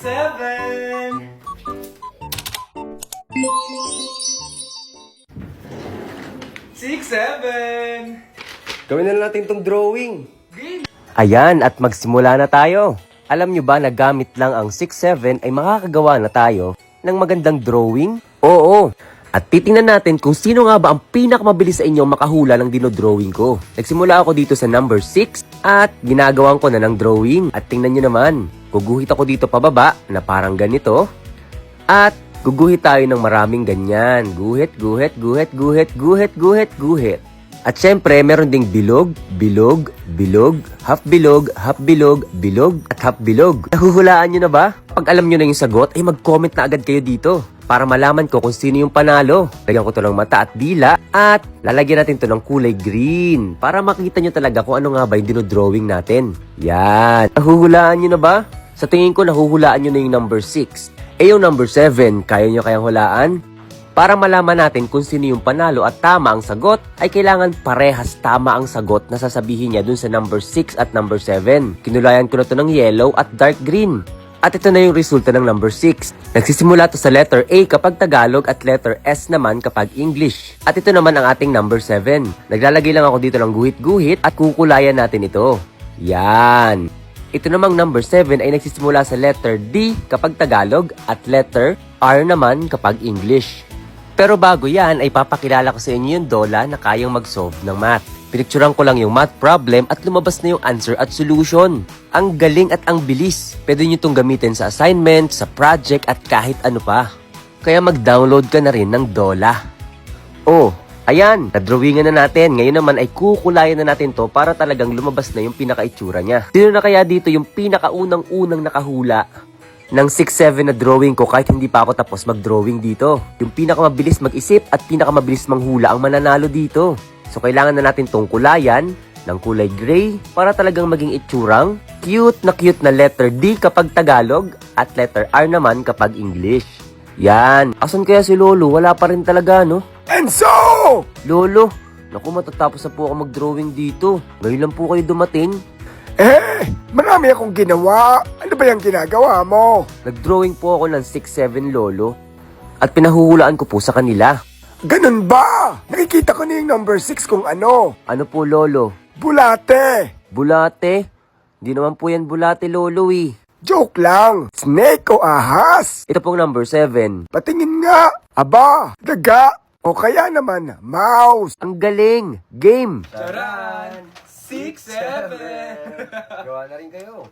7. 6, 7. Gawin na natin tong drawing. Green. Ayan, at magsimula na tayo. Alam nyo ba na gamit lang ang 6-7 ay makakagawa na tayo ng magandang drawing? Oo. At titingnan natin kung sino nga ba ang pinakamabilis sa inyo makahula ng dinodrawing ko. Nagsimula ako dito sa number 6 at ginagawan ko na ng drawing. At tingnan nyo naman, guguhit ako dito pababa na parang ganito. At guguhit tayo ng maraming ganyan. Guhit, guhit, guhit, guhit, guhit, guhit, guhit. At syempre, meron ding bilog, bilog, bilog, half bilog, half bilog, bilog, at half bilog. Nahuhulaan nyo na ba? Pag alam nyo na yung sagot, ay mag-comment na agad kayo dito para malaman ko kung sino yung panalo. Lagyan ko to ng mata at dila at lalagyan natin to ng kulay green para makita nyo talaga kung ano nga ba yung dinodrawing natin. Yan. Nahuhulaan nyo na ba? Sa tingin ko, nahuhulaan nyo na yung number 6. Yung number 7, kaya nyo kayang hulaan? Para malaman natin kung sino yung panalo at tama ang sagot, ay kailangan parehas tama ang sagot na sasabihin niya dun sa number 6 at number 7. Kinulayan ko na to ng yellow at dark green. At ito na yung resulta ng number 6. Nagsisimula to sa letter A kapag Tagalog at letter S naman kapag English. At ito naman ang ating number 7. Naglalagay lang ako dito ng guhit-guhit at kukulayan natin ito. Yan. Ito namang number 7 ay nagsisimula sa letter D kapag Tagalog at letter R naman kapag English. Pero bago yan ay papakilala ko sa inyo yung Dola na kayang mag-solve ng math. Pinicturean ko lang yung math problem at lumabas na yung answer at solution. Ang galing at ang bilis. Pwede nyo itong gamitin sa assignment, sa project at kahit ano pa. Kaya mag-download ka na rin ng Dola. Oh, ayan, nadrawingan na natin. Ngayon naman ay kukulayan na natin to para talagang lumabas na yung pinaka-itsura niya. Sino na kaya dito yung pinakaunang-unang nakahula ng 6-7 na drawing ko kahit hindi pa ako tapos mag-drawing dito? Yung pinakamabilis mag-isip at pinakamabilis manghula ang mananalo dito. So kailangan na natin tong kulayan ng kulay gray para talagang maging itsurang cute na letter D kapag Tagalog at letter R naman kapag English. Yan. Asan kaya si Lolo? Wala pa rin talaga, no? Enzo! Lolo, naku, matatapos na po ako mag-drawing dito. Ngayon lang po kayo dumating. Marami akong ginawa. Ano ba yung ginagawa mo? Nag-drawing po ako ng 6-7, Lolo. At pinahuhulaan ko po sa kanila. Ganun ba? Nakikita ko na yung number 6 kung ano. Ano po, Lolo? Bulate. Bulate? Hindi naman po yan bulate, Lolo, eh. Joke lang. Snake o ahas? Ito pong number 7. Patingin nga. Aba, daga. O kaya naman, mouse. Ang galing! Game! Charan! 6, 7. Gawa na rin kayo.